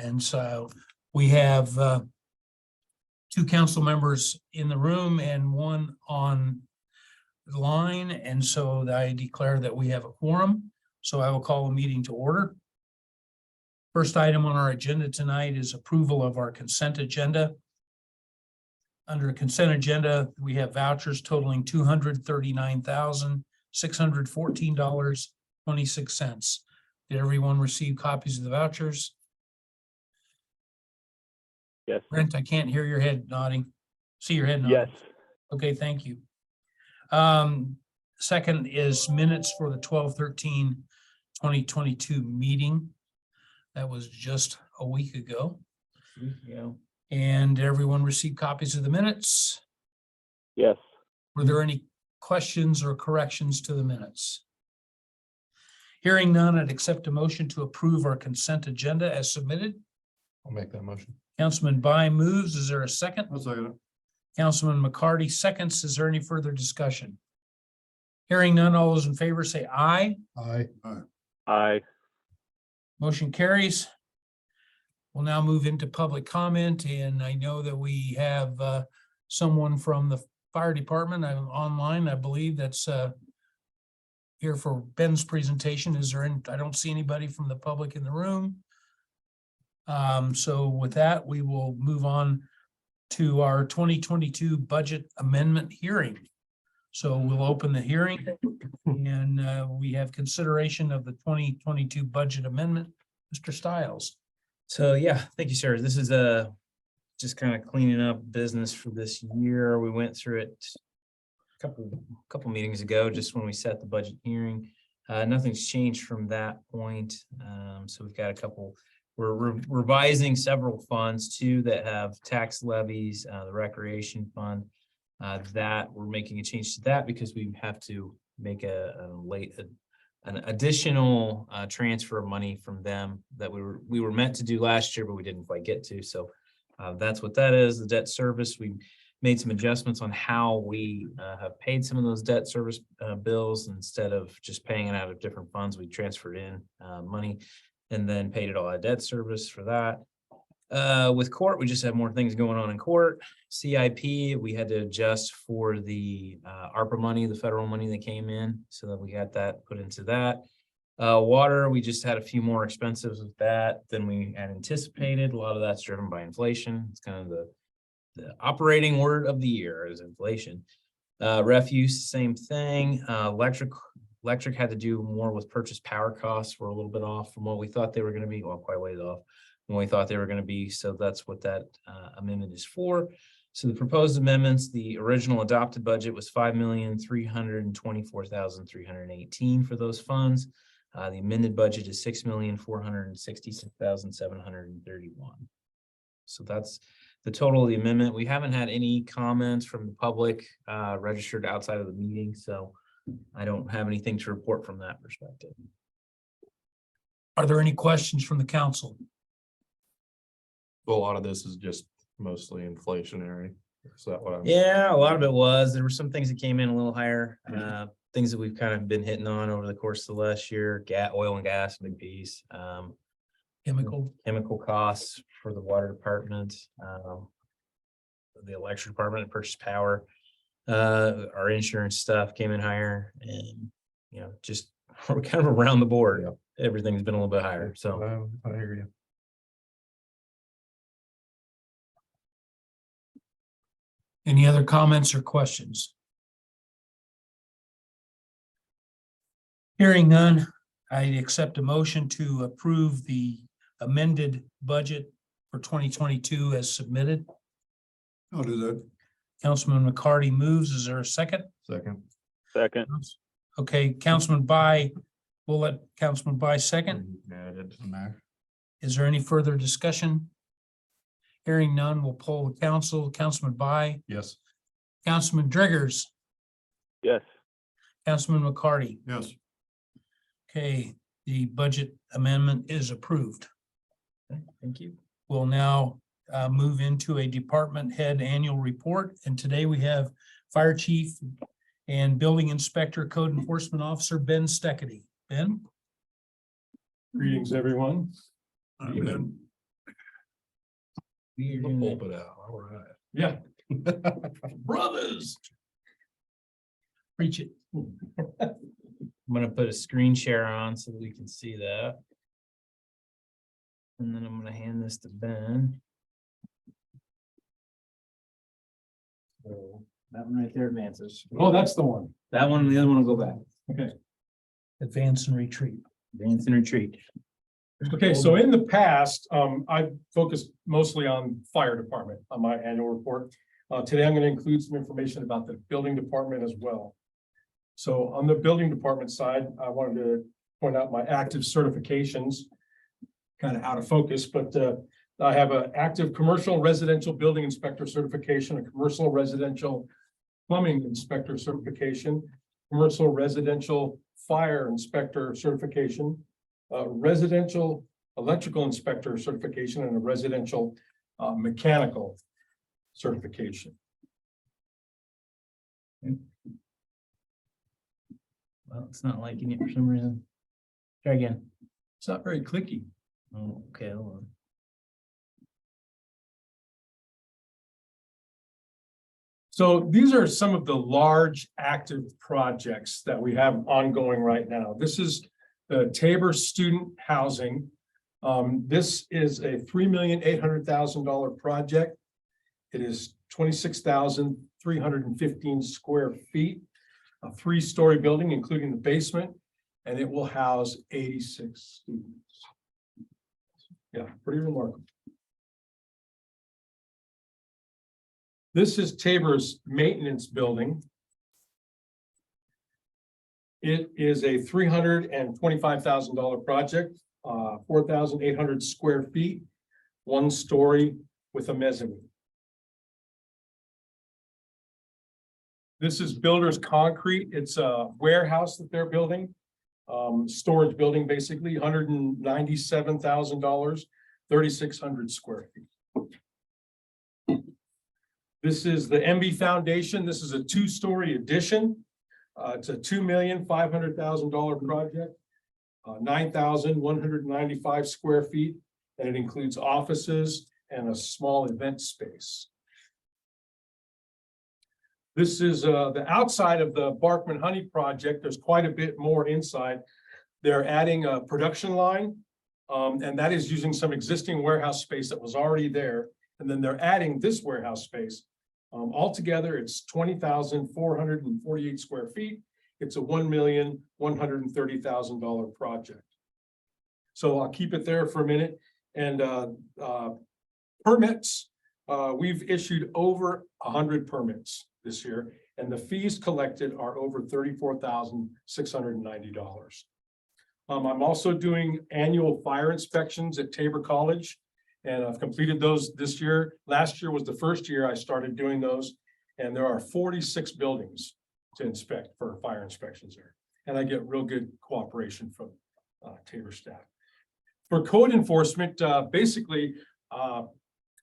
And so we have two council members in the room and one on the line. And so I declare that we have a quorum. So I will call the meeting to order. First item on our agenda tonight is approval of our consent agenda. Under consent agenda, we have vouchers totaling $239,614.26. Did everyone receive copies of the vouchers? Yes. Brent, I can't hear your head nodding. See your head nodding. Yes. Okay, thank you. Second is minutes for the 12/13/2022 meeting. That was just a week ago. And everyone received copies of the minutes. Yes. Were there any questions or corrections to the minutes? Hearing none, I'd accept a motion to approve our consent agenda as submitted. I'll make that motion. Councilman By moves. Is there a second? I'll second it. Councilman McCarty seconds. Is there any further discussion? Hearing none, all those in favor say aye. Aye. Aye. Motion carries. We'll now move into public comment, and I know that we have someone from the fire department online, I believe, that's here for Ben's presentation. Is there any? I don't see anybody from the public in the room. So with that, we will move on to our 2022 budget amendment hearing. So we'll open the hearing, and we have consideration of the 2022 budget amendment. Mr. Stiles. So yeah, thank you, sir. This is just kind of cleaning up business for this year. We went through it a couple meetings ago, just when we set the budget hearing. Nothing's changed from that point. So we've got a couple. We're revising several funds too that have tax levies, the recreation fund. That we're making a change to that because we have to make an additional transfer of money from them that we were meant to do last year, but we didn't quite get to. So that's what that is. The debt service, we made some adjustments on how we have paid some of those debt service bills. Instead of just paying it out of different funds, we transferred in money and then paid it all out of debt service for that. With court, we just have more things going on in court. CIP, we had to adjust for the ARPA money, the federal money that came in, so that we got that put into that. Water, we just had a few more expenses with that than we had anticipated. A lot of that's driven by inflation. It's kind of the operating word of the year is inflation. Refuse, same thing. Electric had to do more with purchase power costs. We're a little bit off from what we thought they were going to be. Well, quite a ways off when we thought they were going to be. So that's what that amendment is for. So the proposed amendments, the original adopted budget was $5,324,318 for those funds. The amended budget is $6,466,731. So that's the total of the amendment. We haven't had any comments from the public registered outside of the meeting, so I don't have anything to report from that perspective. Are there any questions from the council? A lot of this is just mostly inflationary. Is that what I'm? Yeah, a lot of it was. There were some things that came in a little higher. Things that we've kind of been hitting on over the course of the last year. Oil and gas, big piece. Chemical costs for the water department, the electric department, and purchase power. Our insurance stuff came in higher, and just we're kind of around the board. Yep. Everything's been a little bit higher. So I hear you. Any other comments or questions? Hearing none, I accept a motion to approve the amended budget for 2022 as submitted. I'll do that. Councilman McCarty moves. Is there a second? Second. Second. Okay, Councilman By, we'll let Councilman By second. Yeah, it doesn't matter. Is there any further discussion? Hearing none, we'll poll the council. Councilman By, Yes. Councilman Driggers, Yes. Councilman McCarty. Yes. Okay, the budget amendment is approved. thank you. We'll now move into a department head annual report. And today we have Fire Chief and Building Inspector Code Enforcement Officer Ben Steckity. Ben? Greetings, everyone. We're We'll gonna- pulp it out. All right. Yeah. Brothers. Preach it. I'm gonna put a screen share on so that we can see that. And then I'm gonna hand this to Ben. So that one right there advances. Oh, that's the one. That one, and the other one will go back. Okay. Advance and retreat. Advance and retreat. Okay, so in the past, I've focused mostly on fire department on my annual report. Today, I'm going to include some information about the building department as well. So on the building department side, I wanted to point out my active certifications. Kind of out of focus, but I have an active commercial residential building inspector certification, a commercial residential plumbing inspector certification, commercial residential fire inspector certification, residential electrical inspector certification, and a residential mechanical certification. Well, it's not liking it for some reason. Try again. It's not very clicky. Oh, okay, hold on. So these are some of the large active projects that we have ongoing right now. This is the Tabor student housing. This is a $3,800,000 project. It is 26,315 square feet, a 3-story building, including the basement, and it will house 86 students. Yeah, pretty remarkable. This is Tabor's maintenance building. It is a $325,000 project, 4,800 square feet, 1 story with a mezzanine. This is Builders Concrete. It's a warehouse that they're building, storage building, basically, $197,000, 3,600 square feet. This is the MB Foundation. This is a 2-story addition. It's a $2,500,000 project, 9,195 square feet, and it includes offices and a small event space. This is the outside of the Barkman Honey project. There's quite a bit more inside. They're adding a production line, and that is using some existing warehouse space that was already there. And then they're adding this warehouse space. Altogether, it's 20,448 square feet. It's a $1,130,000 project. So I'll keep it there for a minute. And permits, we've issued over 100 permits this year, and the fees collected are over $34,690. I'm also doing annual fire inspections at Tabor College, and I've completed those this year. Last year was the first year I started doing those, and there are 46 buildings to inspect for fire inspections there. And I get real good cooperation from Tabor staff. For code enforcement, basically,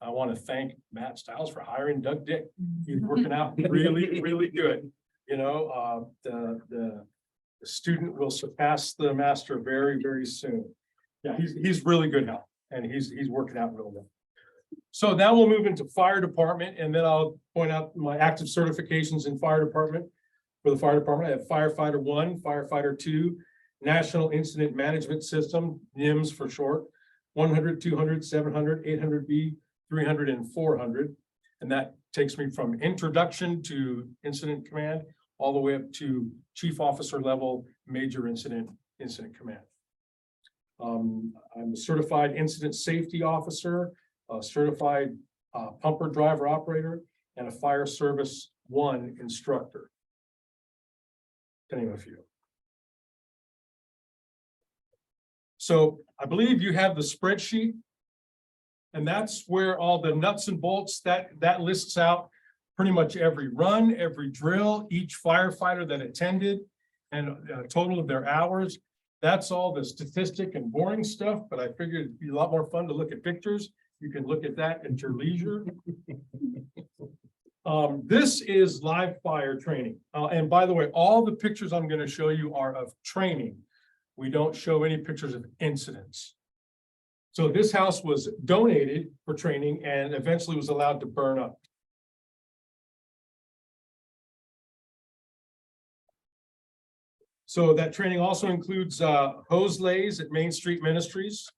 I want to thank Matt Stiles for hiring Doug Dick. He's working out really, really good. You know, the student will surpass the master very, very soon. Yeah, he's really good help, and he's working out real well. So now we'll move into fire department, and then I'll point out my active certifications in fire department. For the fire department, I have firefighter 1, firefighter 2, National Incident Management System, NIMS for short, 100, 200, 700, 800B, 300, and 400. And that takes me from introduction to incident command all the way up to chief officer level, major incident command. I'm a certified incident safety officer, a certified pumper driver operator, and a fire service 1 instructor. To name a few. So I believe you have the spreadsheet. And that's where all the nuts and bolts that lists out pretty much every run, every drill, each firefighter that attended, and a total of their hours. That's all the statistic and boring stuff, but I figured it'd be a lot more fun to look at pictures. You can look at that at your leisure. This is live fire training. And by the way, all the pictures I'm going to show you are of training. We don't show any pictures of incidents. So this house was donated for training and eventually was allowed to burn up. So that training also includes hose lays at Main Street Ministries.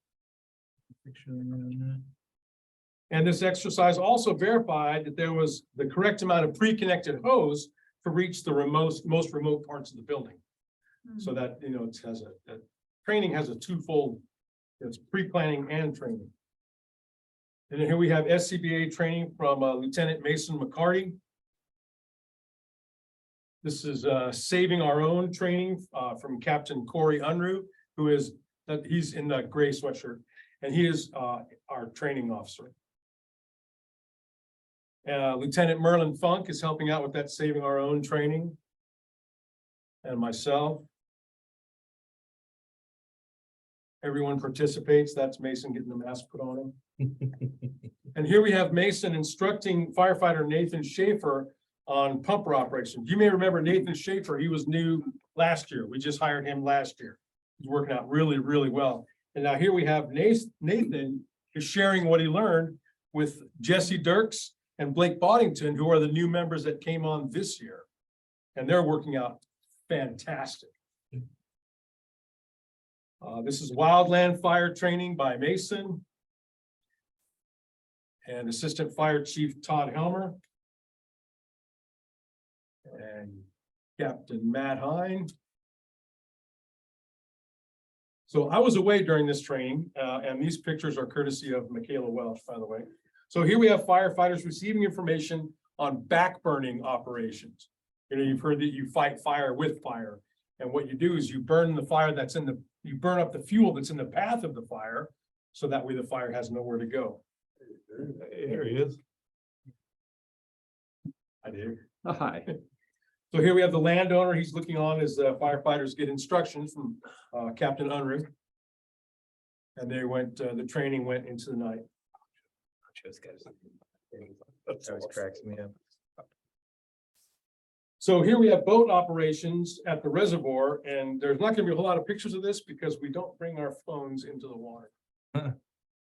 And this exercise also verified that there was the correct amount of pre-connected hose to reach the most remote parts of the building. So that, you know, it has that training has a twofold, it's pre-planning and training. And then here we have SCBA training from Lieutenant Mason McCarty. This is saving our own training from Captain Corey Unruh, who is he's in the gray sweatshirt, and he is our training officer. Lieutenant Merlin Funk is helping out with that saving our own training. And myself. Everyone participates. That's Mason getting the mask put on him. And here we have Mason instructing firefighter Nathan Schaefer on pumper operations. You may remember Nathan Schaefer. He was new last year. We just hired him last year. He's working out really, really well. And now here we have Nathan is sharing what he learned with Jesse Dirks and Blake Boddington, who are the new members that came on this year. And they're working out fantastic. This is wildland fire training by Mason and Assistant Fire Chief Todd Helmer and Captain Matt Hine. So I was away during this training, and these pictures are courtesy of Michaela Welch, by the way. So here we have firefighters receiving information on backburning operations. You know, you've heard that you fight fire with fire. And what you do is you burn the fire that's in the, you burn up the fuel that's in the path of the fire. So that way the fire has nowhere to go. There he is. I do. Hi. So here we have the landowner. He's looking on as the firefighters get instructions from Captain Unruh. And they went, the training went into the night. That always cracks me up. So here we have boat operations at the reservoir, and there's not gonna be a whole lot of pictures of this because we don't bring our phones into the water.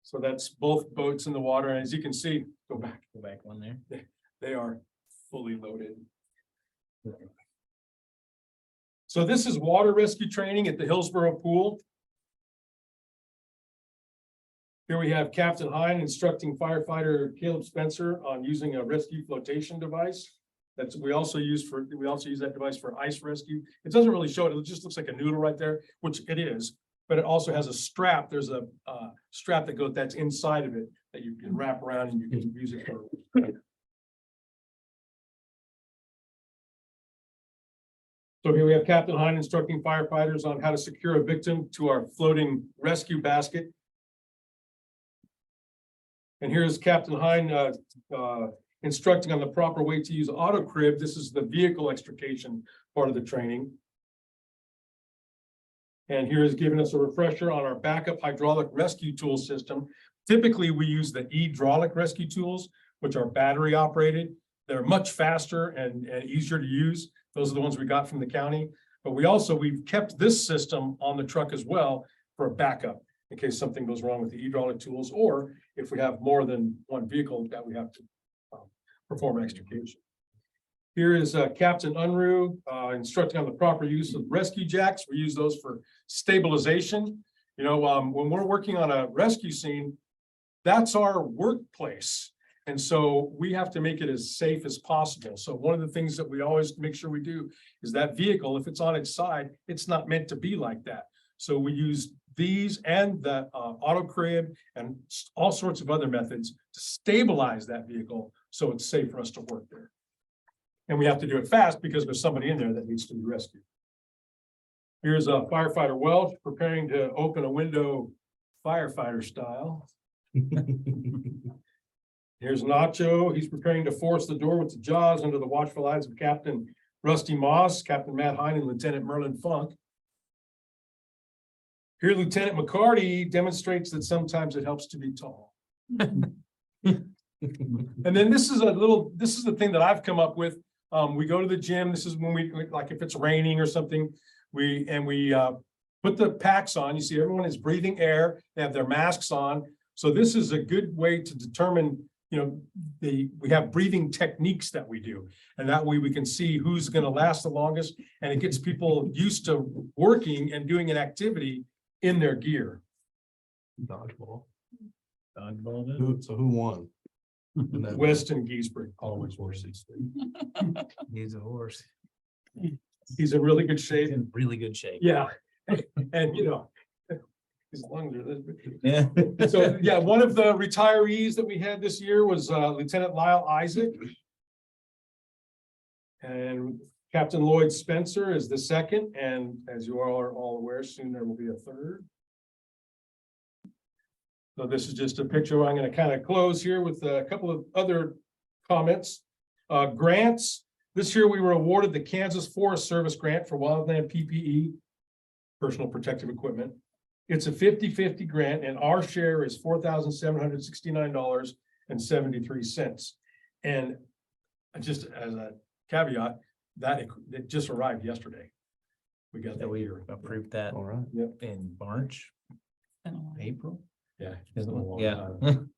So that's both boats in the water, and as you can see, go back, one there. they are fully loaded. So this is water rescue training at the Hillsboro pool. Here we have Captain Hine instructing firefighter Caleb Spencer on using a rescue flotation device. That's we also use that device for ice rescue. It doesn't really show it. It just looks like a noodle right there, which it is, but it also has a strap. There's a strap that's inside of it that you can wrap around and you can use it for. So here we have Captain Hine instructing firefighters on how to secure a victim to our floating rescue basket. And here's Captain Hine instructing on the proper way to use auto crib. This is the vehicle extrication part of the training. And here is giving us a refresher on our backup hydraulic rescue tool system. Typically, we use the hydraulic rescue tools, which are battery operated. They're much faster and easier to use. Those are the ones we got from the county. But we've kept this system on the truck as well for a backup in case something goes wrong with the hydraulic tools, or if we have more than one vehicle that we have to perform extrication. Here is Captain Unruh instructing on the proper use of rescue jacks. We use those for stabilization. You know, when we're working on a rescue scene, that's our workplace. And so we have to make it as safe as possible. So one of the things that we always make sure we do is that vehicle, if it's on its side, it's not meant to be like that. So we use these and the auto crib and all sorts of other methods to stabilize that vehicle so it's safe for us to work there. And we have to do it fast because there's somebody in there that needs to be rescued. Here's a firefighter Welch preparing to open a window firefighter style. Here's Nacho. He's preparing to force the door with the jaws under the watchful eyes of Captain Rusty Moss, Captain Matt Hine, and Lieutenant Merlin Funk. Here, Lieutenant McCarty demonstrates that sometimes it helps to be tall. And then this is the thing that I've come up with. We go to the gym. This is when we, like if it's raining or something, we put the packs on. You see everyone is breathing air. They have their masks on. So this is a good way to determine, we have breathing techniques that we do. And that way we can see who's going to last the longest. And it gets people used to working and doing an activity in their gear. Dodgeball. Dodgeball. So who won? In that- Weston Giesbrecht Always always horses. He's a horse. He's in really good shape. He's in really good shape. Yeah. And his lungs are this big. Yeah. So, yeah, one of the retirees that we had this year was Lieutenant Lyle Isaac. And Captain Lloyd Spencer is the second, and as you all are all aware, soon there will be a third. So this is just a picture. I'm going to kind of close here with a couple of other comments. Grants. This year we were awarded the Kansas Forest Service grant for wildland PPE, personal protective equipment. It's a 50-50 grant, and our share is $4,769.73. And just as a caveat, that it just arrived yesterday. We got That that we year. approved that All right. in March, April. Yeah. Is it? It's been a long Yeah. time.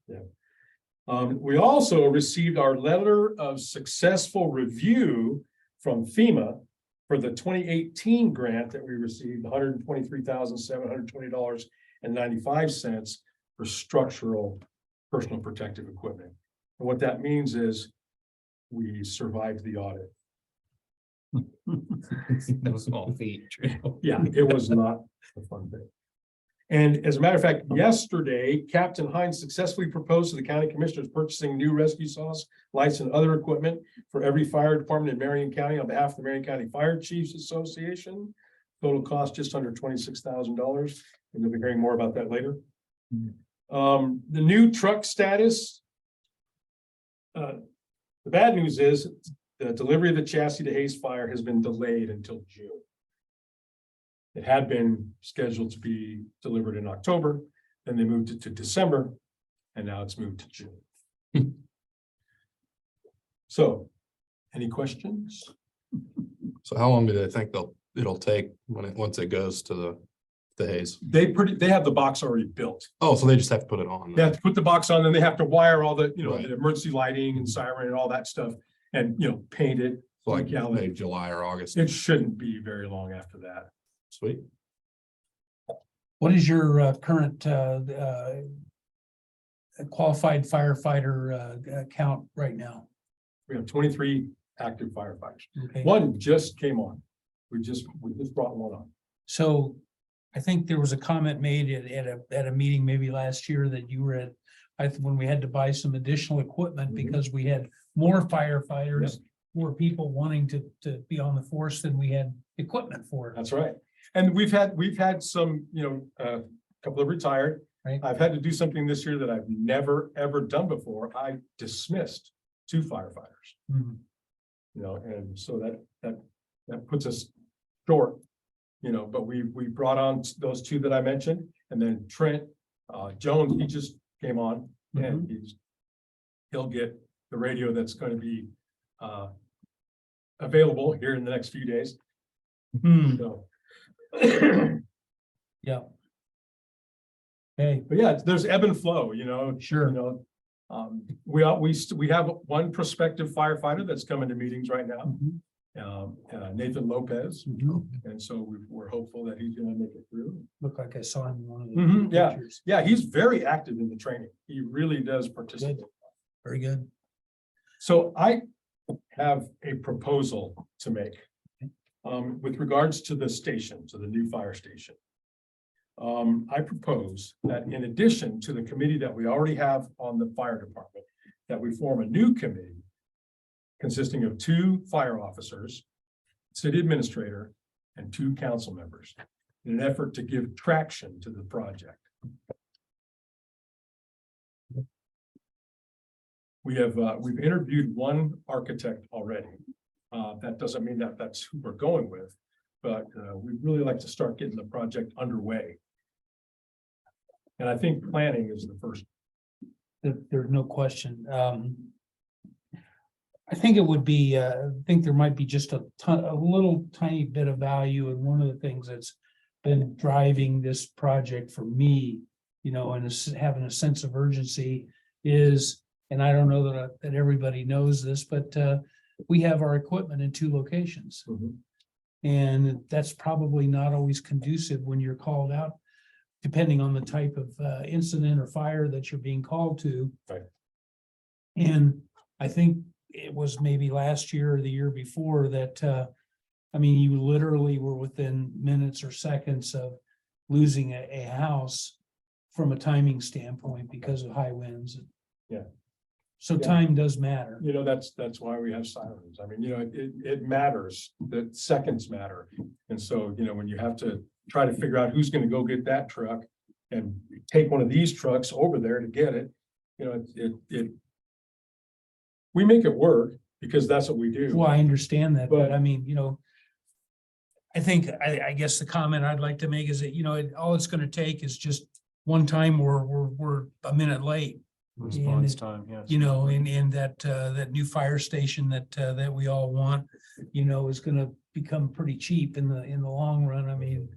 We also received our letter of successful review from FEMA for the 2018 grant that we received, $123,720.95 for structural personal protective equipment. And what that means is we survived the audit. No small feat. Yeah, it was not a fun thing. And as a matter of fact, yesterday, Captain Hines successfully proposed to the county commissioners purchasing new rescue saws, lights, and other equipment for every fire department in Marion County on behalf of the Marion County Fire Chiefs Association. Total cost just under $26,000. And you'll be hearing more about that later. The new truck status. The bad news is the delivery of the chassis to Hayes Fire has been delayed until June. It had been scheduled to be delivered in October, then they moved it to December, and now it's moved to June. So, any questions? So how long do they think it'll take once it goes to the Hayes? They have the box already built. Oh, so they just have to put it on. They have to put the box on, then they have to wire all the, Right. the emergency lighting and siren and all that stuff, and paint it. So like Yeah, maybe July or August. It shouldn't be very long after that. Sweet. What is your current qualified firefighter count right now? We have 23 active firefighters. Okay. One just came on. We just brought one on. So I think there was a comment made at a meeting maybe last year that you were at, when we had to buy some additional equipment because we had more firefighters, more people wanting to be on the force than we had equipment for. That's right. And we've had some, a couple of retired. Right. I've had to do something this year that I've never, ever done before. I dismissed 2 firefighters, Mhm. and so that puts us short, but we brought on those 2 that I mentioned, and then Trent Jones, he just came on, and he'll get the radio that's going to be available here in the next few days. So. Yeah. Hey, But yeah, there's ebb and flow, sure. We have one prospective firefighter that's coming to meetings right now, Nathan Lopez. And so we're hopeful that he's gonna make it through. Looked like I saw him in one of the Yeah. pictures. Yeah, he's very active in the training. He really does participate. Very good. So I have a proposal to make. With regards to the station, to the new fire station. I propose that in addition to the committee that we already have on the fire department, that we form a new committee consisting of 2 fire officers, city administrator, and 2 council members in an effort to give traction to the project. We've interviewed one architect already. That doesn't mean that that's who we're going with, but we'd really like to start getting the project underway. And I think planning is the first. There's no question. I think it would be, I think there might be just a little tiny bit of value. And one of the things that's been driving this project for me, you know, and having a sense of urgency is, and I don't know that everybody knows this, but we have our equipment in 2 locations. Mhm. And that's probably not always conducive when you're called out, depending on the type of incident or fire that you're being called to. Right. And I think it was maybe last year or the year before that, I mean, you literally were within minutes or seconds of losing a house from a timing standpoint because of high winds. Yeah. So Yeah. time does matter. You know, that's why we have sirens. I mean, you know, it matters, that seconds matter. And so, you know, when you have to try to figure out who's gonna go get that truck and take one of these trucks over there to get it, you know, we make it work because that's what we do. Well, I understand that, but But- I mean, you know, I guess the comment I'd like to make is that, you know, all it's gonna take is just one time we're a minute late. Response it- time, yes. You know, in that new fire station that we all want, you know, is gonna become pretty cheap in the long run. I mean,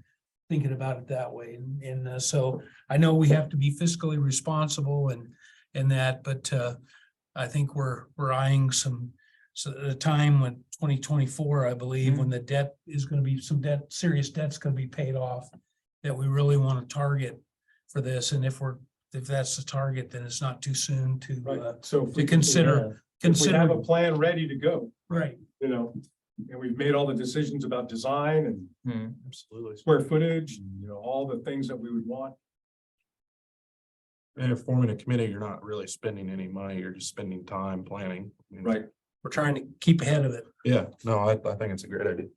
thinking about it that way. And so I know we have to be fiscally responsible and that, but I think we're eyeing a time when 2024, I believe, when the debt is gonna be serious debt's gonna be paid off, that we really want to target for this. And if that's the target, then it's not too soon to Right, so. if to we- consider. If we have a Consider, plan ready to go, right, you know, and we've made all the decisions about design and Absolutely. square footage, and, you know, all the things that we would want. And if forming a committee, you're not really spending any money, you're just spending time planning. I mean, Right. we're trying to keep ahead of it. Yeah, no, I think it's a great idea.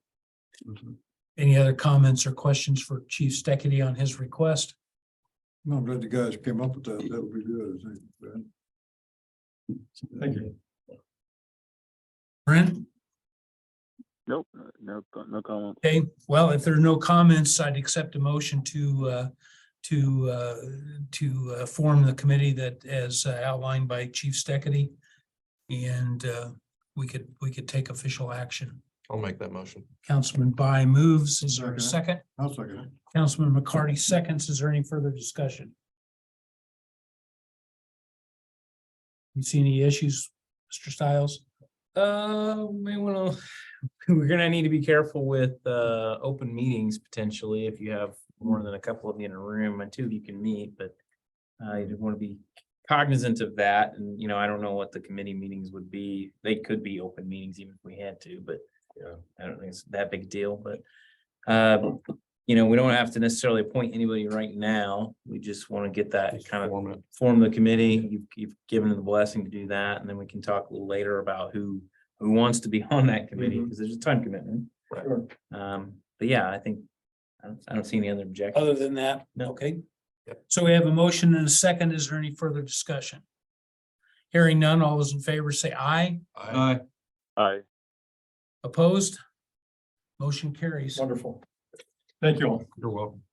Any other comments or questions for Chief Steckity on his request? No, I'm glad you guys came up with that. That would be good, I think, Ben. Thank you. Brent? Nope, no comment. Okay, well, if there are no comments, I'd accept a motion to form the committee that as outlined by Chief Steckity. And we could take official action. I'll make that motion. Councilman By moves. Is there a second? I'll second it. Councilman McCarty seconds. Is there any further discussion? You see any issues, Mr. Stiles? May wanna, we're gonna need to be careful with open meetings potentially if you have more than a couple of you in a room and 2 of you can meet, but you want to be cognizant of that. And, you know, I don't know what the committee meetings would be. They could be open meetings even if we had to, but Yeah. I don't think it's that big a deal, but you know, we don't have to necessarily appoint anybody right now. We just want to get that Just kind of form it. form the committee. You've given the blessing to do that, and then we can talk a little later about who wants to be on that committee, Mhm. because there's a time commitment. Sure. But yeah, I think I don't see any other objection. Other than that, No. okay. Yep. So we have a motion and a second. Is there any further discussion? Hearing none, all those in favor say aye. Aye. Opposed? Motion carries. Wonderful. Thank you all. You're welcome.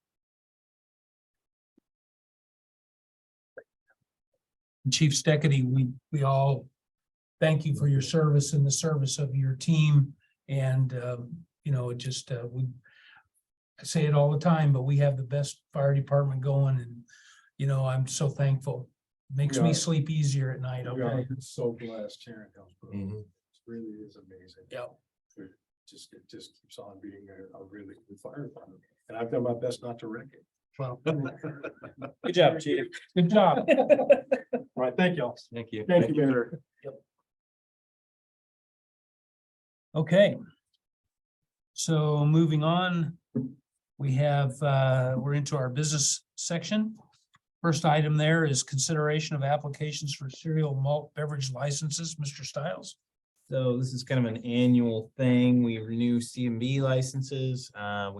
Chief Steckity, we all thank you for your service and the service of your team. And, you know, it just, I say it all the time, but we have the best fire department going and, you know, I'm so thankful. Makes We me are. sleep easier at night, We are okay? so blessed here in Hillsboro. Mhm. It really is amazing. Yep. It just keeps on being a really good fire department. And I've done my best not to wreck it. Well, Good job, Chief. good job. All right, thank y'all. Thank you. Thank you, Mayor. Okay. So moving on, we have, we're into our business section. First item there is consideration of applications for cereal malt beverage licenses. Mr. Stiles. So this is kind of an annual thing. We renew CMB licenses. I've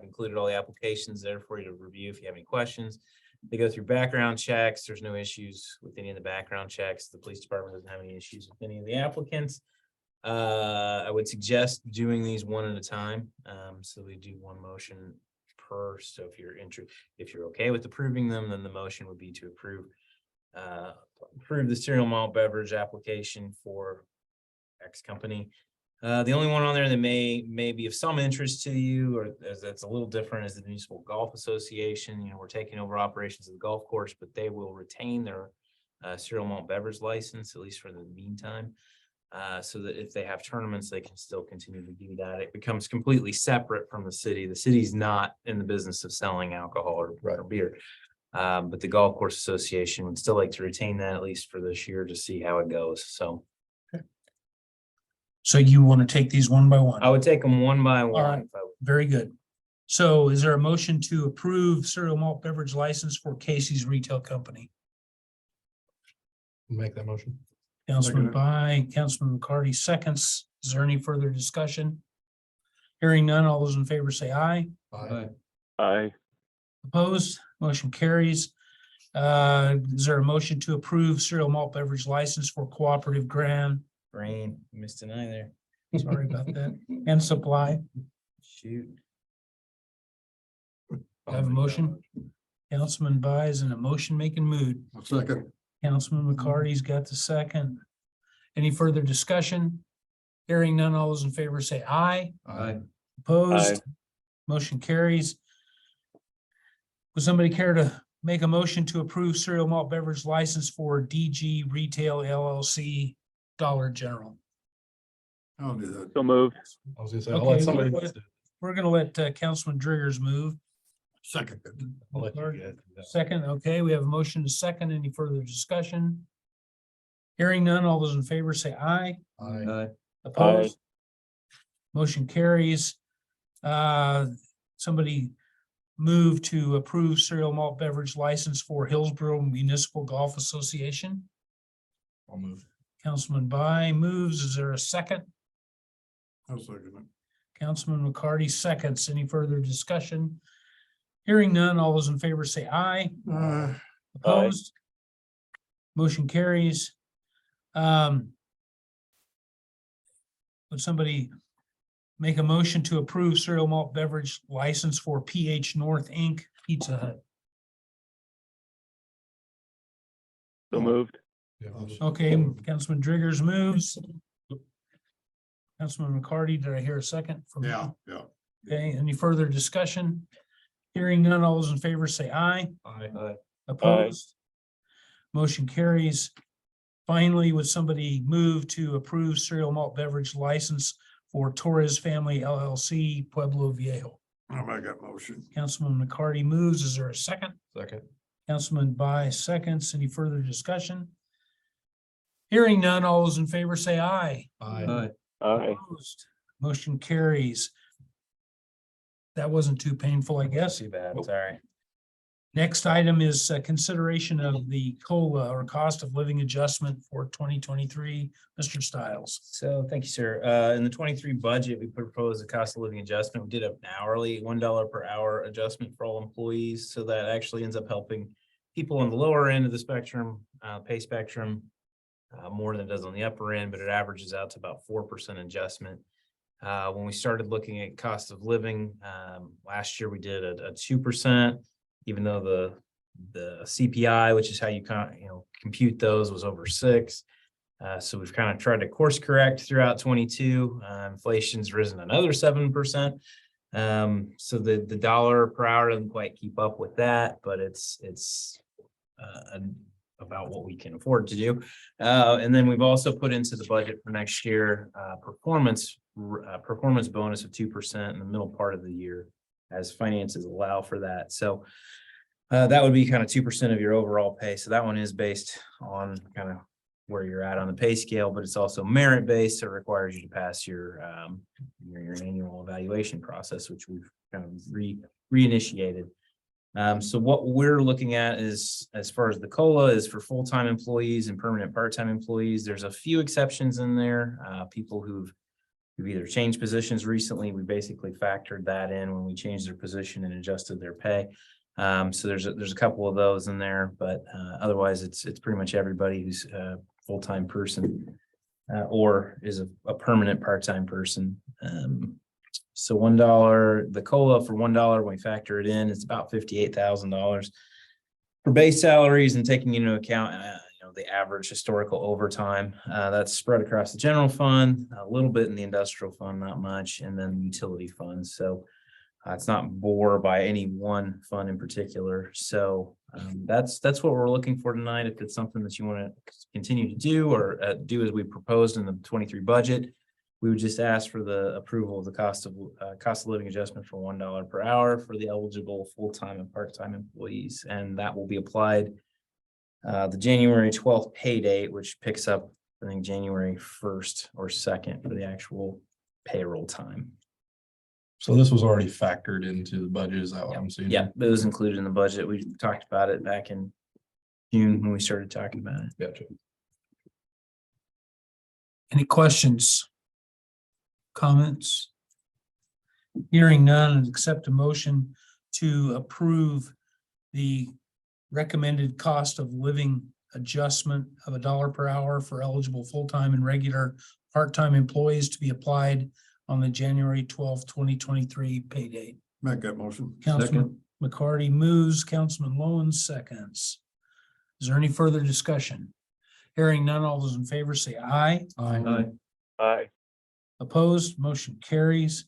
included all the applications there for you to review if you have any questions. They go through background checks. There's no issues with any of the background checks. The police department doesn't have any issues with any of the applicants. I would suggest doing these one at a time. So we do one motion per. So if you're okay with approving them, then the motion would be to approve the cereal malt beverage application for X company. The only one on there that may be of some interest to you, or that's a little different, is the Municipal Golf Association. You know, we're taking over operations of the golf course, but they will retain their cereal malt beverage license, at least for the meantime. So that if they have tournaments, they can still continue to do that. It becomes completely separate from the city. The city's not in the business of selling alcohol or beer. But the Golf Course Association would still like to retain that, at least for this year, to see how it goes. So you want to take these one by one? I would take them one by All one. right. if I would. Very good. So is there a motion to approve cereal malt beverage license for Casey's Retail Company? Make that motion. Councilman Second. by Councilman McCarty seconds. Is there any further discussion? Hearing none, all those in favor say aye. Aye. Opposed, motion carries. Is there a motion to approve cereal malt beverage license for Cooperative Grand? Brain, missed an eye there. Sorry about that. And Supply. Shoot. Have a motion? Councilman By is in a motion making mood. A second. Councilman McCarty's got the second. Any further discussion? Hearing none, all those in favor say aye. Opposed? Motion carries. Would somebody care to make a motion to approve cereal malt beverage license for DG Retail LLC Dollar General? I'll do that. So moved. I was gonna say, I'll Okay, let somebody. we're gonna let Councilman Driggers move. Second. I'll let you guys do that. Second, okay, we have a motion to second. Any further discussion? Hearing none, all those in favor say aye. Opposed? Motion carries. Somebody move to approve cereal malt beverage license for Hillsboro Municipal Golf Association. I'll move. Councilman By moves. Is there a second? I'll second it. Councilman McCarty seconds. Any further discussion? Hearing none, all those in favor say aye. Opposed? Motion carries. Would somebody make a motion to approve cereal malt beverage license for PH North Inc. Pizza Hut? So moved. Yeah, Okay, Councilman Driggers moves. Councilman McCarty, did I hear a second from? Yeah. Okay, any further discussion? Hearing none, all those in favor say aye. Opposed? Motion carries. Finally, would somebody move to approve cereal malt beverage license for Torres Family LLC Pueblo Viejo? I'll make that motion. Councilman McCarty moves. Is there a second? Second. Councilman By seconds. Any further discussion? Hearing none, all those in favor say aye. Aye. Opposed? Motion carries. That wasn't too painful, I guess. Too bad, sorry. Next item is consideration of the COLA or cost of living adjustment for 2023. Mr. Stiles. So thank you, sir. In the 23 budget, we proposed a cost of living adjustment. We did an hourly $1 per hour adjustment for all employees. So that actually ends up helping people on the lower end of the spectrum, pay spectrum, more than it does on the upper end, but it averages out to about 4% adjustment. When we started looking at cost of living, last year we did a 2%, even though the CPI, which is how you compute those, was over 6%. So we've kind of tried to course correct throughout 22. Inflation's risen another 7%. So the dollar per hour doesn't quite keep up with that, but it's about what we can afford to do. And then we've also put into the budget for next year, performance bonus of 2% in the middle part of the year, as finances allow for that. So that would be kind of 2% of your overall pay. So that one is based on kind of where you're at on the pay scale, but it's also merit based. So it requires you to pass your annual evaluation process, which we've kind of reinitiated. So what we're looking at is, as far as the COLA is for full-time employees and permanent part-time employees, there's a few exceptions in there. People who've either changed positions recently, we basically factored that in when we changed their position and adjusted their pay. So there's a couple of those in there, but otherwise it's pretty much everybody who's a full-time person or is a permanent part-time person. So $1, the COLA for $1, when we factor it in, it's about $58,000 for base salaries, and taking into account the average historical overtime. That's spread across the general fund, a little bit in the industrial fund, not much, and then the utility funds. So it's not bore by any one fund in particular. So that's what we're looking for tonight. If it's something that you want to continue to do or do as we proposed in the 23 budget, we would just ask for the approval of the cost of living adjustment for $1 per hour for the eligible full-time and part-time employees. And that will be applied the January 12th pay date, which picks up, I think, January 1st or 2nd for the actual payroll time. So this was already factored into the budget, is that what I'm seeing? Yeah, it was included in the budget. We talked about it back in June when we started talking about it. Gotcha. Any questions? Comments? Hearing none, and accept a motion to approve the recommended cost of living adjustment of $1 per hour for eligible full-time and regular part-time employees to be applied on the January 12th, 2023 pay date. Make that motion. Councilman McCarty moves, Councilman Lowen seconds. Is there any further discussion? Hearing none, all those in favor say aye. Aye. Opposed, motion carries.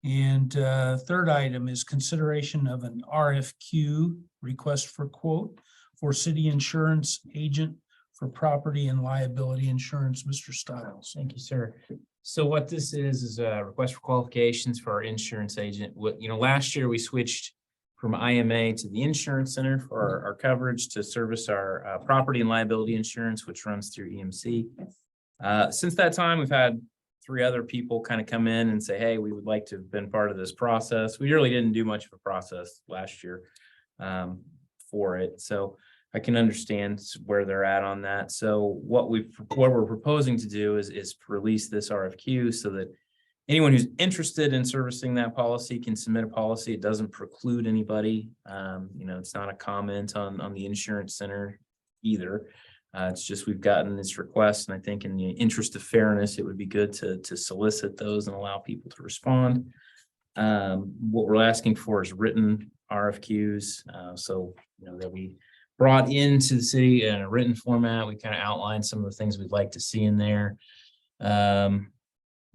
And third item is consideration of an RFQ, request for quote, for city insurance agent for property and liability insurance. Mr. Stiles. Thank you, sir. So what this is a request for qualifications for our insurance agent. Last year we switched from IMA to the insurance center for our coverage to service our property and liability insurance, which runs through EMC. Since that time, we've had 3 other people kind of come in and say, hey, we would like to have been part of this process. We really didn't do much of a process last year for it. So I can understand where they're at on that. So what we're proposing to do is release this RFQ so that anyone who's interested in servicing that policy can submit a policy. It doesn't preclude anybody. It's not a comment on the insurance center either. It's just we've gotten this request, and I think in the interest of fairness, it would be good to solicit those and allow people to respond. What we're asking for is written RFQs. So they'll be brought into the city in a written format. We kind of outlined some of the things we'd like to see in there.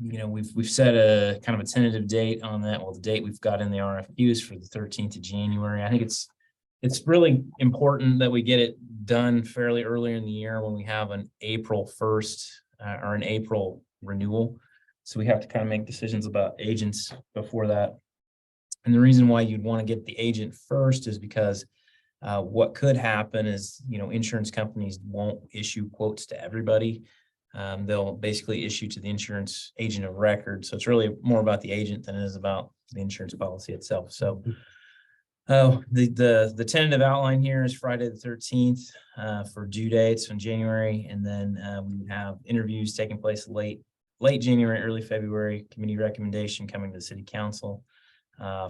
We've set a kind of a tentative date on that. Well, the date we've got in the RFQ is for the 13th of January. I think it's really important that we get it done fairly early in the year when we have an April 1st or an April renewal. So we have to kind of make decisions about agents before that. And the reason why you'd want to get the agent first is because what could happen is, insurance companies won't issue quotes to everybody. They'll basically issue to the insurance agent of record. So it's really more about the agent than it is about the insurance policy itself. So the tentative outline here is Friday the 13th for due dates in January. And then we have interviews taking place late January, early February, committee recommendation coming to the city council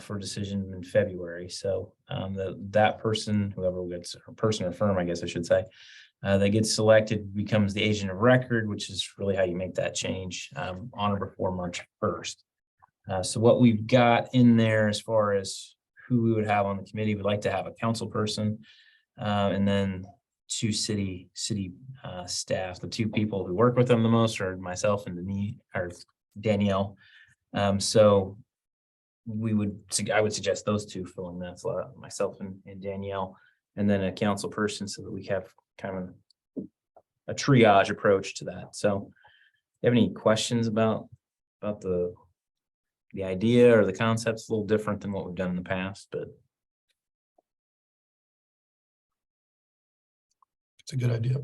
for decision in February. So that person, whoever gets, or person or firm, I guess I should say, that gets selected becomes the agent of record, which is really how you make that change on or before March 1st. So what we've got in there as far as who we would have on the committee, we'd like to have a council person and then 2 city staff. The 2 people who work with them the most are myself and Danielle. So I would suggest those 2 filling that slot, myself and Danielle, and then a council person so that we have kind of a triage approach to that. So you have any questions about the idea or the concept's a little different than what we've done in the past, but It's a good idea.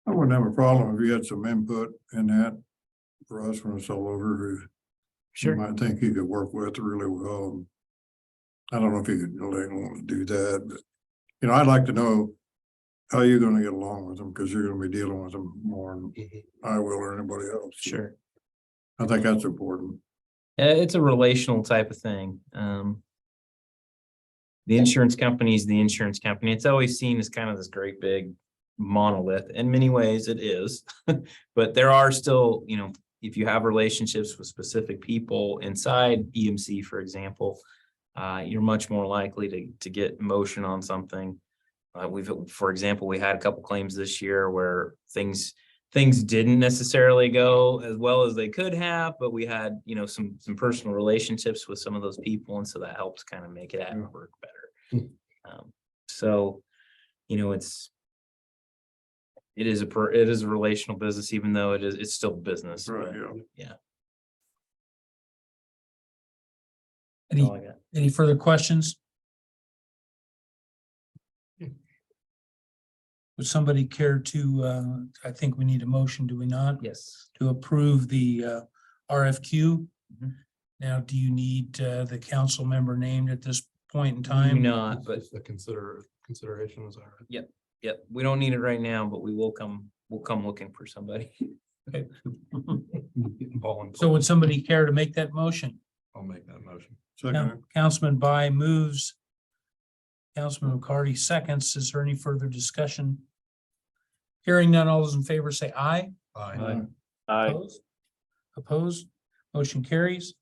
I wouldn't have a problem if you had some input in that for us when it's all over, who you might think you could work with really well. I don't know if you could really want to do that, but I'd like to know how you're going to get along with them, because you're going to be dealing with them more than I will or anybody else. sure. I think that's important. It's a relational type of thing. The insurance company is the insurance company. It's always seen as kind of this great big monolith. In many ways it is, but there are still, if you have relationships with specific people inside EMC, for example, you're much more likely to get motion on something For example, we had a couple claims this year where things didn't necessarily go as well as they could have, but we had, some personal relationships with some of those people. And so that helps kind of make it work better. So, it is a relational business, even though it's still business. Right, but, yeah. Any, That's all I got. any further questions? Would somebody care to, I think we need a motion, do we not? Yes. To approve the RFQ. Mhm. Now, do you need the council member named at this point in time? Not, but Just the consideration was all right. yep, we don't need it right now, but we'll come looking for somebody. Okay. Ball and So would somebody care to make that motion? I'll make that motion. Second, Councilman By moves. Councilman McCarty seconds. Is there any further discussion? Hearing none, all those in favor say aye. Aye. Aye. Opposed? Motion carries.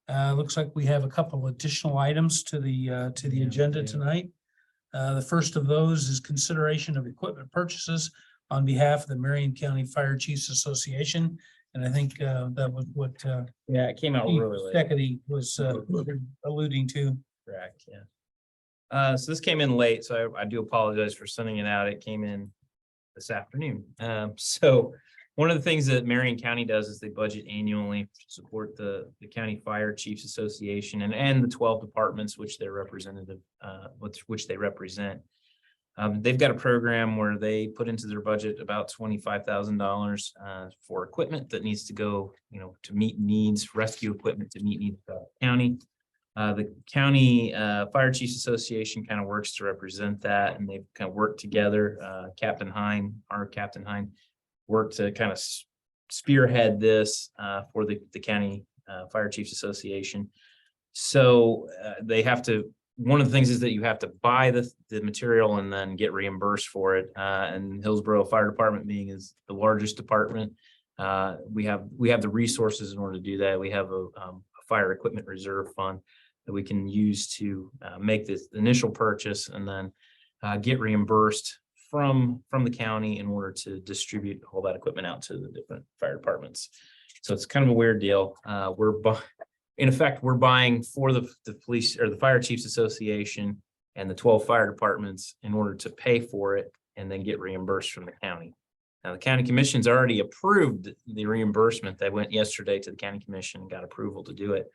Looks like we have a couple additional items to the agenda tonight. The first of those is consideration of equipment purchases on behalf of the Marion County Fire Chiefs Association. And I think that was what Yeah, it came out Chief really late. Steckity was alluding to. Correct, yeah. So this came in late, so I do apologize for sending it out. It came in this afternoon. So one of the things that Marion County does is they budget annually to support the County Fire Chiefs Association and the 12 departments which they're representative, which they represent. They've got a program where they put into their budget about $25,000 for equipment that needs to go, to meet needs, rescue equipment to meet needs of the county. The County Fire Chiefs Association kind of works to represent that, and they've kind of worked together. Our Captain Hine worked to kind of spearhead this for the County Fire Chiefs Association. So they have to. One of the things is that you have to buy the material and then get reimbursed for it. And Hillsboro Fire Department being is the largest department, we have the resources in order to do that. We have a fire equipment reserve fund that we can use to make this initial purchase and then get reimbursed from the county in order to distribute all that equipment out to the different fire departments. So it's kind of a weird deal. In effect, we're buying for the police or the Fire Chiefs Association and the 12 fire departments in order to pay for it and then get reimbursed from the county. Now, the county commission's already approved the reimbursement. They went yesterday to the county commission and got approval to do it.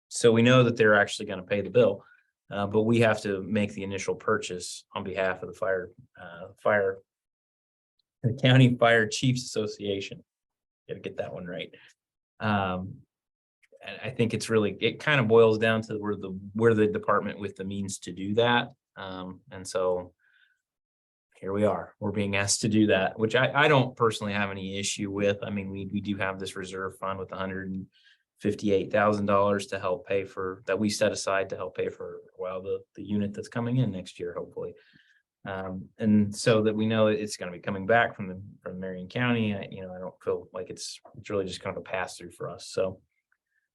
So we know that they're actually going to pay the bill, but we have to make the initial purchase on behalf of the County Fire Chiefs Association. Got to get that one right. And I think it kind of boils down to where the department with the means to do that. And so here we are, we're being asked to do that, which I don't personally have any issue with. I mean, we do have this reserve fund with $158,000 to help pay for that we set aside to help pay for the unit that's coming in next year, hopefully. And so that we know it's going to be coming back from Marion County. I don't feel like it's really just kind of a pass through for us. So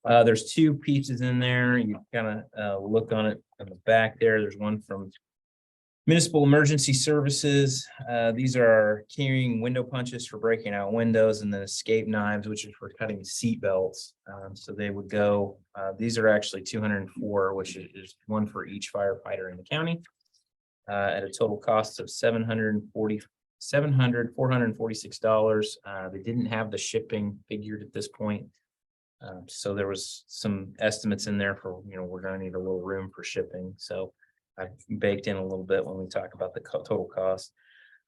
there's two pieces in there. You kind of look on it on the back there. There's one from Municipal Emergency Services. These are carrying window punches for breaking out windows, and then escape knives, which is for cutting seat belts. So they would go, these are actually 204, which is one for each firefighter in the county. At a total cost of $446. They didn't have the shipping figured at this point. So there was some estimates in there for, we're going to need a little room for shipping. So I baked in a little bit when we talk about the total cost.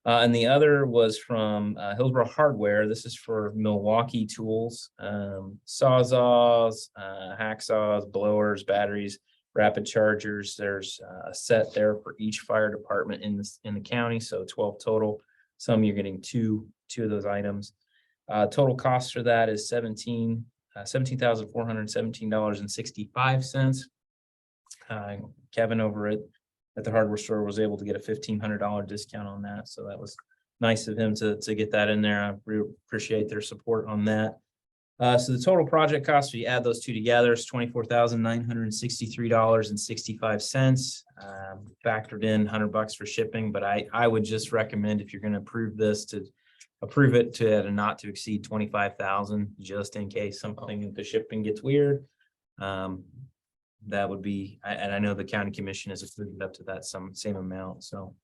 And the other was from Hillsboro Hardware. This is for Milwaukee tools, sawzalls, hacksaws, blowers, batteries, rapid chargers. There's a set there for each fire department in the county. So 12 total. Some you're getting two of those items. Total cost for that is $17,417.65. Kevin over at the hardware store was able to get a $1,500 discount on that. So that was nice of him to get that in there. I really appreciate their support on that. So the total project cost, if you add those two together, is $24,963.65. Factored in $100 for shipping, but I would just recommend, if you're going to approve this, to approve it to at a not to exceed 25,000, just in case something with the shipping gets weird. That would be, and I know the county commission has approved up to that same amount, so.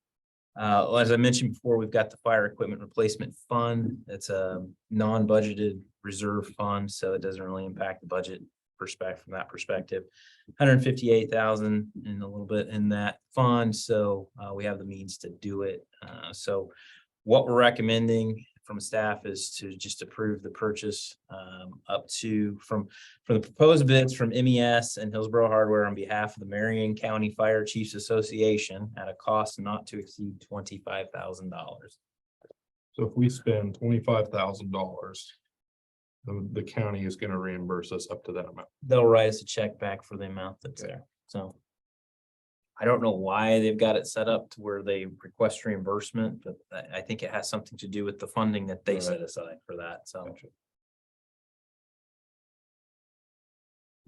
As I mentioned before, we've got the fire equipment replacement fund. It's a non-budgeted reserve fund, so it doesn't really impact the budget from that perspective. 158,000 and a little bit in that fund, so we have the means to do it. So what we're recommending from staff is to just approve the purchase up to from the proposed bids from MES and Hillsboro Hardware on behalf of the Marion County Fire Chiefs Association at a cost not to exceed $25,000. So if we spend $25,000, the county is gonna reimburse us up to that amount. They'll write us a check back for the amount that's there. So I don't know why they've got it set up to where they request reimbursement, but I think it has something to do with the funding that they set aside for that. So Gotcha.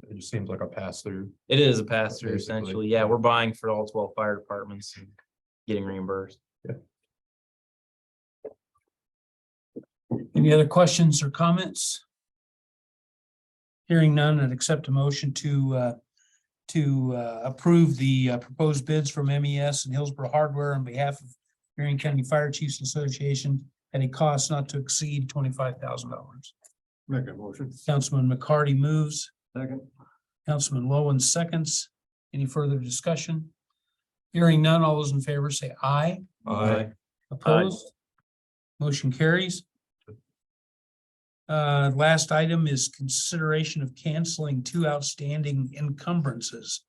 It just seems like a pass through. it is a pass through Basically, essentially. Yeah, we're buying for all 12 fire departments and getting reimbursed. Any other questions or comments? Hearing none, I'd accept a motion to approve the proposed bids from MES and Hillsboro Hardware on behalf of Marion County Fire Chiefs Association at a cost not to exceed $25,000. Make a motion. Councilman McCarty moves, Second. Councilman Lowen seconds. Any further discussion? Hearing none, all those in favor say aye. Aye. Opposed? Motion carries. Last item is consideration of canceling two outstanding encumbrances.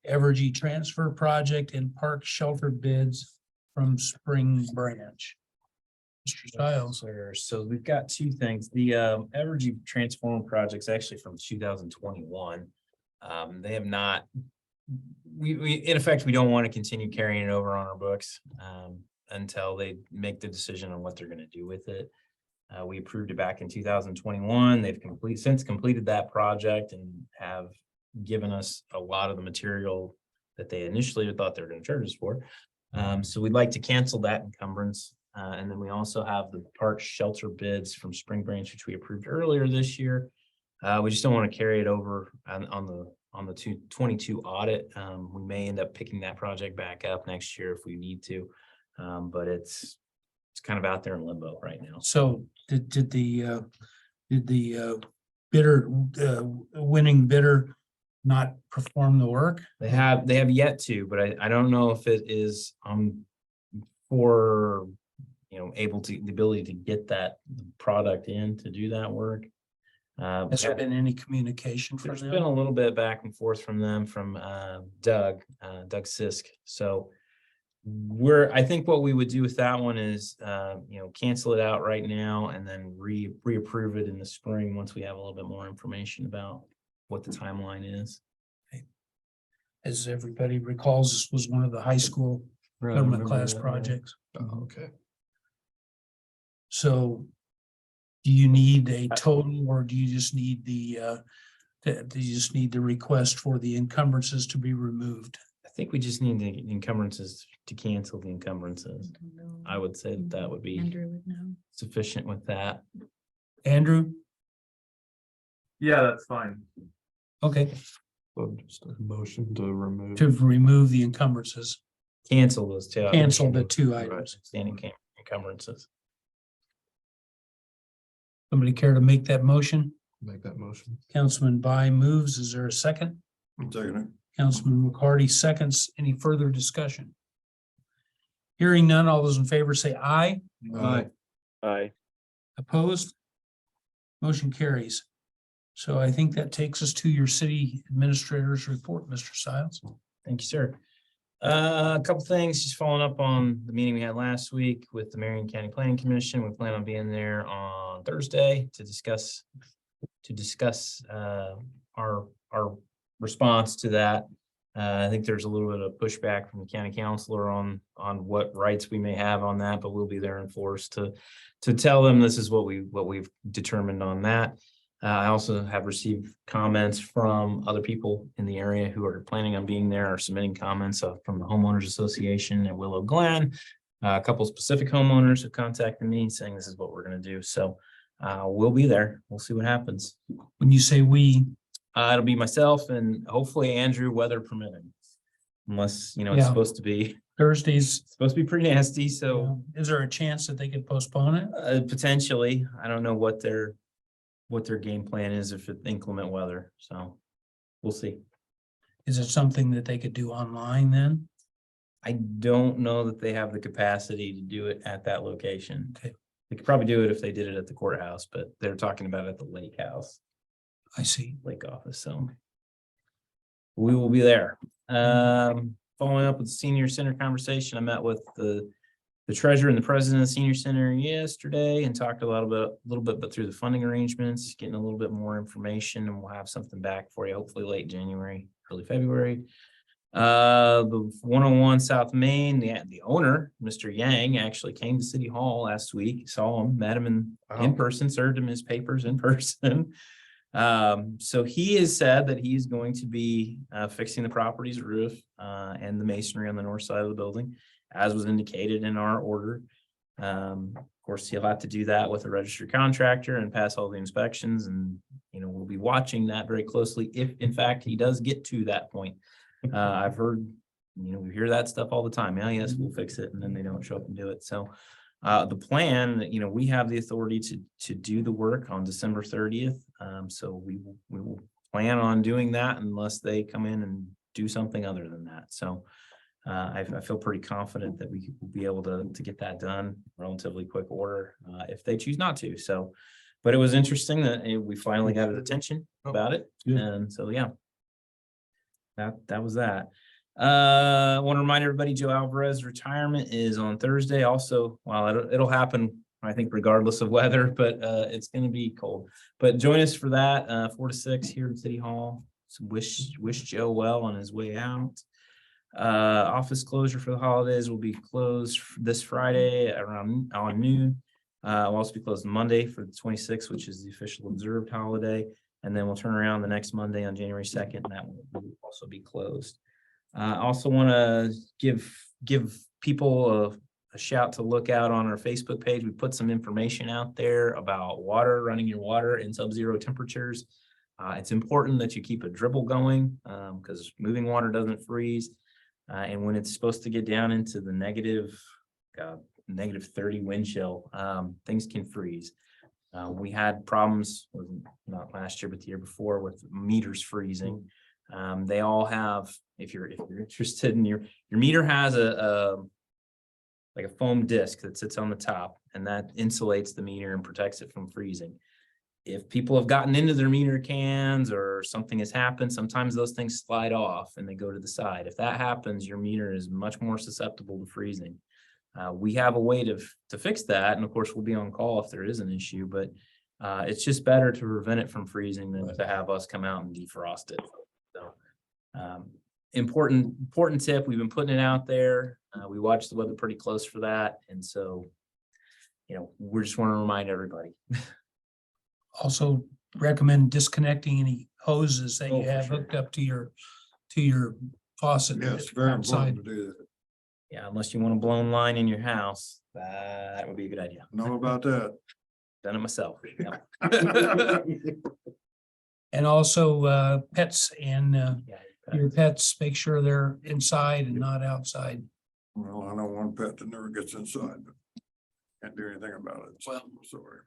Evergy Transfer Project and Park Shelter bids from Spring Branch. Mr. Stiles. So we've got two things. The Evergy Transform project is actually from 2021. They have not, we in effect, we don't want to continue carrying it over on our books until they make the decision on what they're going to do with it. We approved it back in 2021. They've since completed that project and have given us a lot of the material that they initially thought they were going to charge us for. So we'd like to cancel that encumbrance. And then we also have the park shelter bids from Spring Branch, which we approved earlier this year. We just don't want to carry it over on the 2022 audit. We may end up picking that project back up next year if we need to, but it's kind of out there in limbo right now. So did the bidder, winning bidder not perform the work? They have yet to, but I don't know if it is for the ability to get that product in to do that work. Has there been any communication from There's them? been a little bit back and forth from them, from Doug Sisk. So I think what we would do with that one is, cancel it out right now and then reapprove it in the spring once we have a little bit more information about what the timeline is. As everybody recalls, this was one of the high school government class projects. Oh, okay. So do you need a total or do you just need the request for the encumbrances to be removed? I think we just need the encumbrances to cancel the encumbrances. I would say that would be Andrew would know. sufficient with that. Andrew? Yeah, that's fine. Okay, So just a motion to remove. to remove the encumbrances, Cancel those two. cancel the two items. Standing encumbrances. Somebody care to make that motion? Make that motion. Councilman By moves. Is there a second? I'm taking it. Councilman McCarty seconds. Any further discussion? Hearing none, all those in favor say aye. Aye. Aye. Opposed? Motion carries. So I think that takes us to your city administrator's report, Mr. Stiles. Thank you, sir. A couple things, just following up on the meeting we had last week with the Marion County Planning Commission. We plan on being there on Thursday to discuss our response to that. I think there's a little bit of pushback from the county councilor on what rights we may have on that, but we'll be there in force to tell them this is what we've determined on that. I also have received comments from other people in the area who are planning on being there or submitting comments from the homeowners association at Willow Glen. A couple specific homeowners have contacted me saying this is what we're going to do. So we'll be there. We'll see what happens. When you say we, It'll be myself and hopefully Andrew, weather permitting. Unless, it's Yeah. supposed to be Thursdays, pretty nasty. So is there a chance that they could postpone it? potentially, I don't know what their game plan is if it's inclement weather. So we'll see. Is it something that they could do online then? I don't know that they have the capacity to do it at that location. Okay. They could probably do it if they did it at the courthouse, but they're talking about it at the lake house, I see. lake office. So we will be there. Following up with the senior center conversation, I met with the treasurer and the president of the senior center yesterday and talked a little bit, but through the funding arrangements, getting a little bit more information, and we'll have something back for you, hopefully late January, early February. The 101 South Main, the owner, Mr. Yang, actually came to City Hall last week, saw him, met him in person, served him his papers in person. So he has said that he is going to be fixing the property's roof and the masonry on the north side of the building, as was indicated in our order. Of course, he'll have to do that with a registered contractor and pass all the inspections, and we'll be watching that very closely if in fact he does get to that point. I've heard, we hear that stuff all the time. Yeah, yes, we'll fix it, and then they don't show up and do it. So the plan, we have the authority to do the work on December 30th. So we will plan on doing that unless they come in and do something other than that. So I feel pretty confident that we will be able to get that done relatively quick order if they choose not to. So, but it was interesting that we finally got his attention about it. And so, yeah, that was that. I want to remind everybody, Joe Alvarez retirement is on Thursday. Also, well, it'll happen, I think, regardless of weather, but it's going to be cold. But join us for that 4 to 6 here at City Hall. So wish Joe well on his way out. Office closure for the holidays will be closed this Friday on noon. We'll also be closed Monday for the 26th, which is the official observed holiday. And then we'll turn around the next Monday on January 2nd, and that will also be closed. I also want to give people a shout to look out on our Facebook page. We put some information out there about running your water in sub-zero temperatures. It's important that you keep a dribble going because moving water doesn't freeze. And when it's supposed to get down into the negative 30 wind chill, things can freeze. We had problems, not last year, but the year before, with meters freezing. They all have, if you're interested in your meter has like a foam disc that sits on the top, and that insulates the meter and protects it from freezing. If people have gotten into their meter cans or something has happened, sometimes those things slide off and they go to the side. If that happens, your meter is much more susceptible to freezing. We have a way to fix that, and of course we'll be on call if there is an issue, but it's just better to prevent it from freezing than to have us come out and defrost it. So important tip. We've been putting it out there. We watch the weather pretty close for that, and so we just want to remind everybody. Also recommend disconnecting any hoses that you for have sure. hooked up to your faucet. Yeah, it's very outside. important to do that. Yeah, unless you want a blown line in your house, that would be a good idea. Know about that. Done it myself. Yep. And also pets and Yeah, your pets, make sure they're inside and not outside. Well, I know one pet that never gets inside, but can't do anything about it. Well, sorry.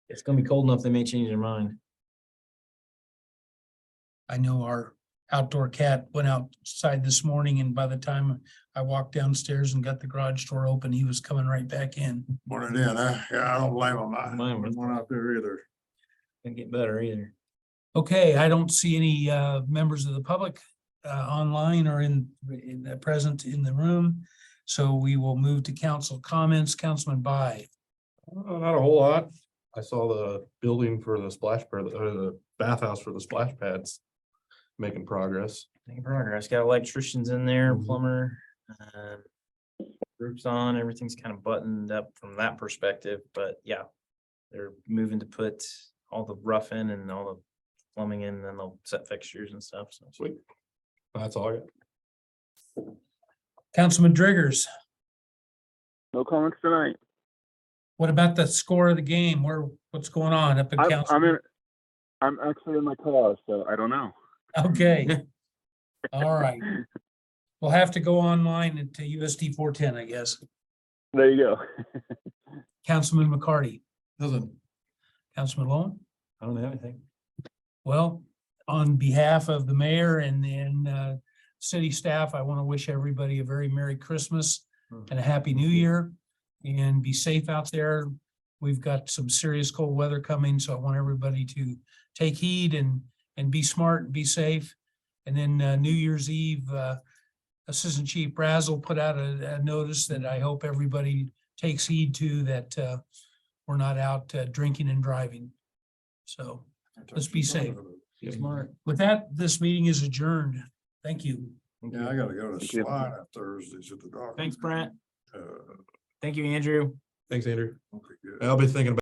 it's gonna be cold enough they may change their mind. I know our outdoor cat went outside this morning, and by the time I walked downstairs and got the garage door open, he was coming right back in. Want it in, huh? Yeah, I don't blame them. I Mine was- wouldn't want out there either. Can't get better either. Okay, I don't see any members of the public online or in present in the room. So we will move to council comments. Councilman By. Not a whole lot. I saw the building for the splash pad, or the bathhouse for the splash pads making progress. Making progress. Got electricians in there, Mhm. plumber, roofs on, everything's kind of buttoned up from that perspective, but yeah. They're moving to put all the roughing and all the plumbing in, and then they'll set fixtures and stuff, so. Sweet. That's all I got. Councilman Driggers, No comments tonight. what about the score of the game? What's going on up in council? I'm actually in my car, so I don't know. Okay. All right. We'll have to go online to USD 410, I guess. There you go. Councilman McCarty, Doesn't, Councilman Lowen. I don't have anything. Well, on behalf of the mayor and city staff, I want to wish everybody a very Merry Christmas and a Happy New Year, and be safe out there. We've got some serious cold weather coming, so I want everybody to take heed and be smart and be safe. And then New Year's Eve, Assistant Chief Brazel put out a notice that I hope everybody takes heed to, that we're not out drinking and driving. So let's be safe. Smart. With that, this meeting is adjourned. Thank you. Yeah, I gotta go to Thank you. slide on Thursdays at the doctor. Thanks, Brent. Uh, Thank you, Andrew. thanks, Andrew. okay, good. I'll be thinking about